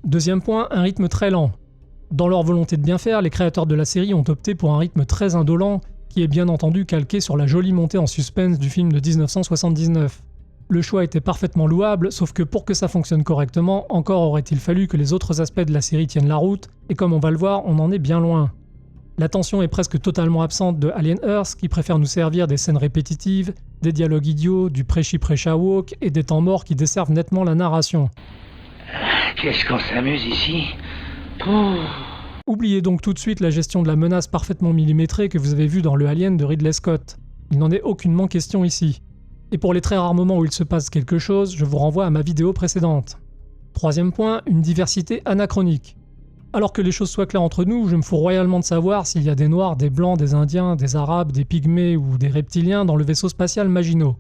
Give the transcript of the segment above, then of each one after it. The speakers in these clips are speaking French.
Deuxième point, un rythme très lent. Dans leur volonté de bien faire, les créateurs de la série ont opté pour un rythme très indolent, qui est bien entendu calqué sur la jolie montée en suspense du film de 1979. Le choix était parfaitement louable, sauf que pour que ça fonctionne correctement, encore aurait-il fallu que les autres aspects de la série tiennent la route, et comme on va le voir, on en est bien loin. La tension est presque totalement absente de Alien Earth, qui préfère nous servir des scènes répétitives, des dialogues idiots, du prêchi-prêcha woke et des temps morts qui desservent nettement la narration. Qu'est-ce qu'on s'amuse ici? Oubliez donc tout de suite la gestion de la menace parfaitement millimétrée que vous avez vue dans le Alien de Ridley Scott. Il n'en est aucunement question ici. Et pour les très rares moments où il se passe quelque chose, je vous renvoie à ma vidéo précédente. Troisième point, une diversité anachronique. Alors que les choses soient claires entre nous, je me fous royalement de savoir s'il y a des Noirs, des Blancs, des Indiens, des Arabes, des Pygmées ou des Reptiliens dans le vaisseau spatial Maginot.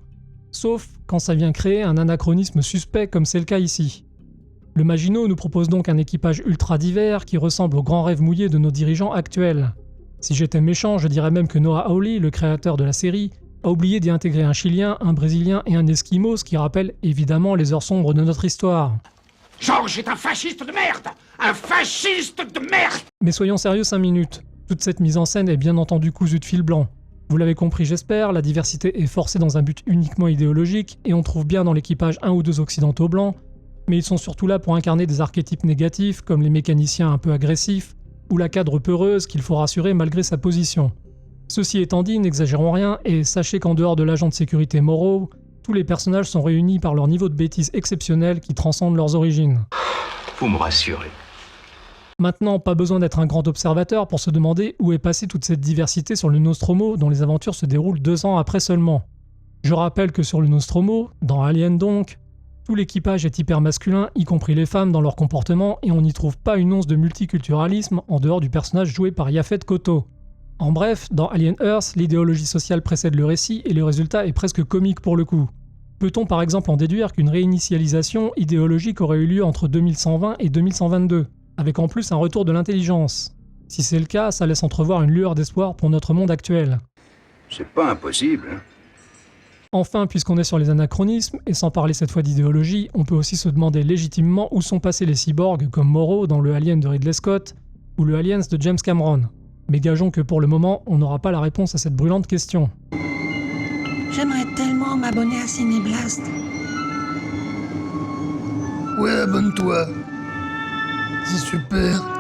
Sauf quand ça vient créer un anachronisme suspect comme c'est le cas ici. Le Maginot nous propose donc un équipage ultra divers qui ressemble aux grands rêves mouillés de nos dirigeants actuels. Si j'étais méchant, je dirais même que Noah Hawley, le créateur de la série, a oublié d'y intégrer un Chilien, un Brésilien et un Esquimau, ce qui rappelle évidemment les heures sombres de notre histoire. George est un fasciste de merde! Un fasciste de merde! Mais soyons sérieux 5 minutes. Toute cette mise en scène est bien entendu cousue de fil blanc. Vous l'avez compris j'espère, la diversité est forcée dans un but uniquement idéologique et on trouve bien dans l'équipage un ou deux occidentaux blancs, mais ils sont surtout là pour incarner des archétypes négatifs comme les mécaniciens un peu agressifs ou la cadre peureuse qu'il faut rassurer malgré sa position. Ceci étant dit, n'exagérons rien et sachez qu'en dehors de l'agent de sécurité Morrow, tous les personnages sont réunis par leur niveau de bêtise exceptionnel qui transcende leurs origines. Vous me rassurez. Maintenant, pas besoin d'être un grand observateur pour se demander où est passée toute cette diversité sur le Nostromo dont les aventures se déroulent 2 ans après seulement. Je rappelle que sur le Nostromo, dans Alien donc, tout l'équipage est hyper masculin, y compris les femmes dans leur comportement, et on n'y trouve pas une once de multiculturalisme en dehors du personnage joué par Yaphet Kotto. En bref, dans Alien Earth, l'idéologie sociale précède le récit et le résultat est presque comique pour le coup. Peut-on par exemple en déduire qu'une réinitialisation idéologique aurait eu lieu entre 2120 et 2122, avec en plus un retour de l'intelligence? Si c'est le cas, ça laisse entrevoir une lueur d'espoir pour notre monde actuel. C'est pas impossible, hein. Enfin, puisqu'on est sur les anachronismes, et sans parler cette fois d'idéologie, on peut aussi se demander légitimement où sont passés les cyborgs comme Morrow dans le Alien de Ridley Scott, ou le Aliens de James Cameron. Mais gageons que pour le moment, on n'aura pas la réponse à cette brûlante question. J'aimerais tellement m'abonner à Cinéblast. Ouais, abonne-toi. C'est super.